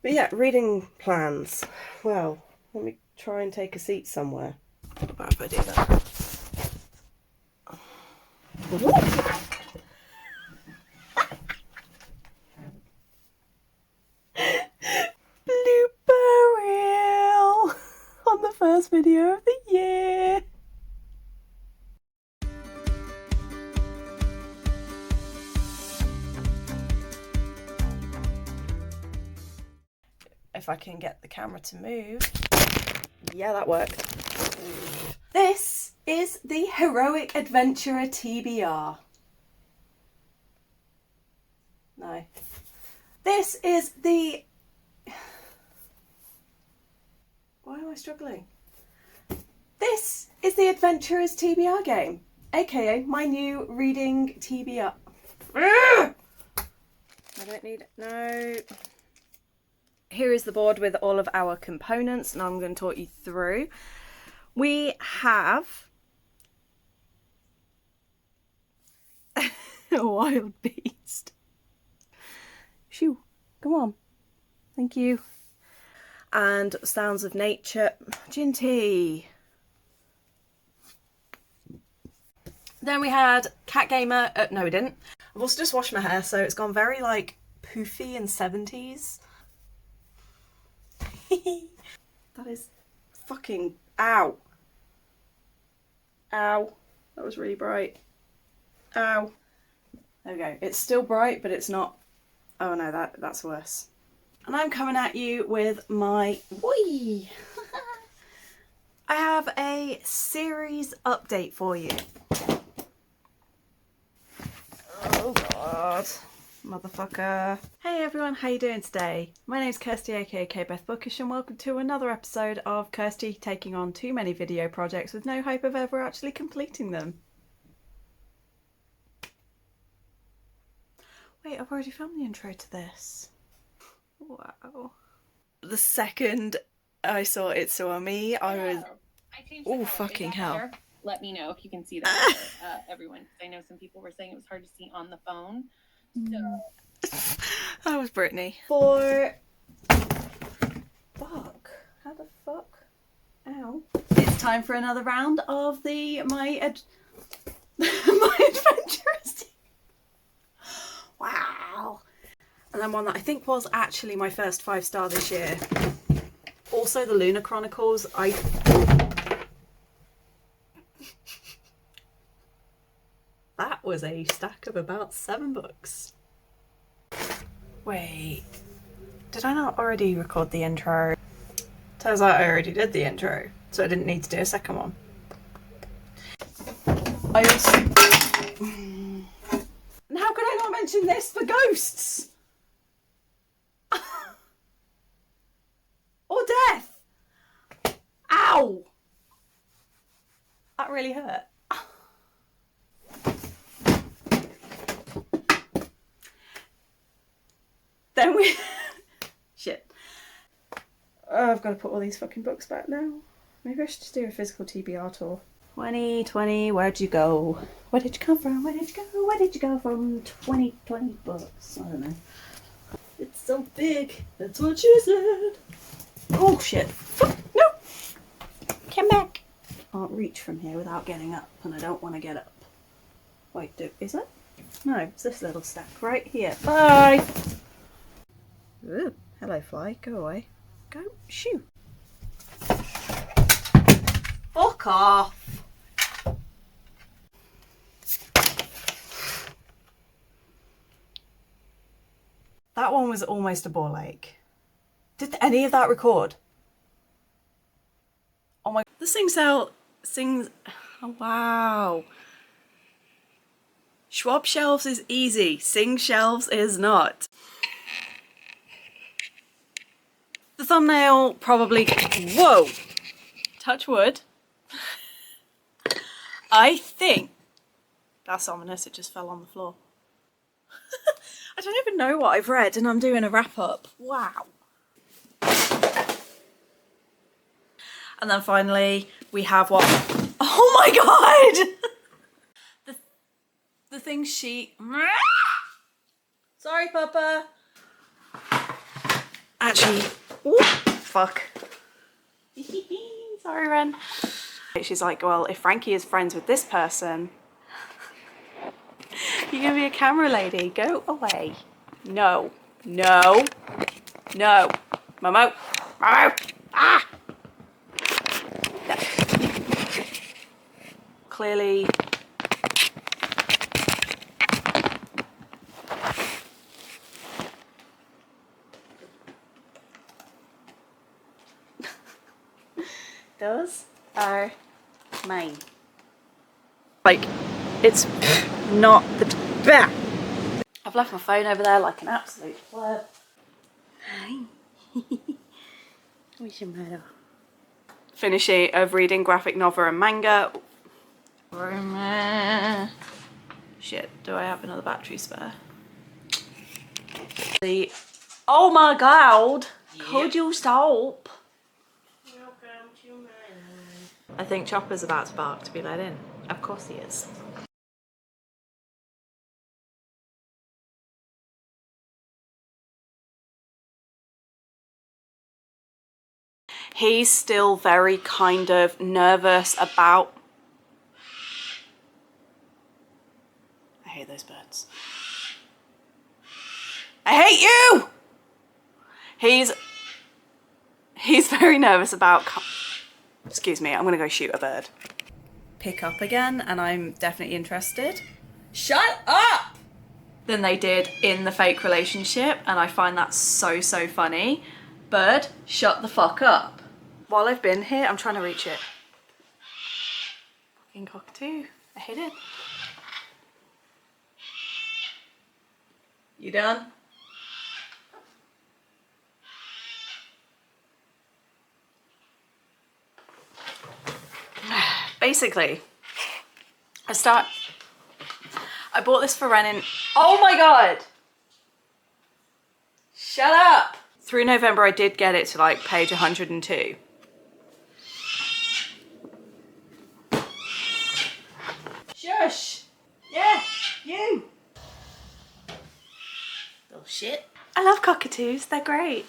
But yeah, reading plans. Well, let me try and take a seat somewhere. How if I do that? Blooper reel on the first video of the year. If I can get the camera to move. Yeah, that worked. This is the Heroic Adventurer TBR. No. This is the... Why am I struggling? This is the Adventurers TBR game, aka my new reading TBR. I don't need it. No. Here is the board with all of our components, and I'm going to talk you through. We have a wild beast. Shoo, come on. Thank you. And Sounds of Nature. Ginty. Then we had Cat Gamer. No, we didn't. I've also just washed my hair, so it's gone very like poofy and 70s. That is fucking... Ow. Ow. That was really bright. Ow. There we go. It's still bright, but it's not... Oh no, that's worse. And I'm coming at you with my... Whee! I have a series update for you. Oh god. Motherfucker. Hey everyone, how you doing today? My name's Kirsty aka Beth Bookish, and welcome to another episode of Kirsty taking on too many video projects with no hope of ever actually completing them. Wait, I've already filmed the intro to this. Wow. The second I saw It Saw Me, I was... Oh, fucking hell. Let me know if you can see that, everyone. I know some people were saying it was hard to see on the phone. So. That was Brittany. For... Fuck. How the fuck? Ow. It's time for another round of the my adventures. Wow. And then one that I think was actually my first 5-star this year. Also the Lunar Chronicles. That was a stack of about 7 books. Wait, did I not already record the intro? Turns out I already did the intro, so I didn't need to do a second one. I also... And how could I not mention this for ghosts? Or death? Ow! That really hurt. Then we... Shit. Oh, I've got to put all these fucking books back now. Maybe I should just do a physical TBR tour. 2020, where'd you go? Where did you come from? Where did you go? Where did you go from 2020 books? I don't know. It's so big. That's what she said. Oh, shit. No! Come back. I can't reach from here without getting up, and I don't want to get up. Wait, is it? No, it's this little stack right here. Bye! Ooh, hello fly, go away. Go, shoo. Fuck off. That one was almost a ball ache. Did any of that record? Oh my, the sings, oh wow. Schwab shelves is easy, Sing shelves is not. The thumbnail probably, whoa, touch wood. I think, that's ominous, it just fell on the floor. I don't even know what I've read and I'm doing a wrap up, wow. And then finally we have what, oh my god! The thing she, sorry Papa. Actually, ooh, fuck. Sorry, Ren. She's like, well, if Frankie is friends with this person, you're gonna be a camera lady. Go away. No, no, no. Momo, Momo, ah! No. Clearly. Those are mine. Like, it's not the bah! I've left my phone over there like an absolute flirt. Hi. What's your matter? Finishing of reading graphic novel and manga. Shit, do I have another battery spare? Oh my god! Yep. Could you stop? Welcome to my life. I think Chopper's about to bark to be let in. Of course he is. He's still very kind of nervous about... I hate those birds. I hate you! He's very nervous about... Excuse me, I'm gonna go shoot a bird. Pick up again, and I'm definitely interested. Shut up! Than they did in the fake relationship, and I find that so, so funny. Bird, shut the fuck up. While I've been here, I'm trying to reach it. Fucking cockatoo. I hate it. You done? Basically, I bought this for Renin. Oh my god! Shut up! Through November, I did get it to like page 102. Shush! Yeah, you! Little shit. I love cockatoos, they're great.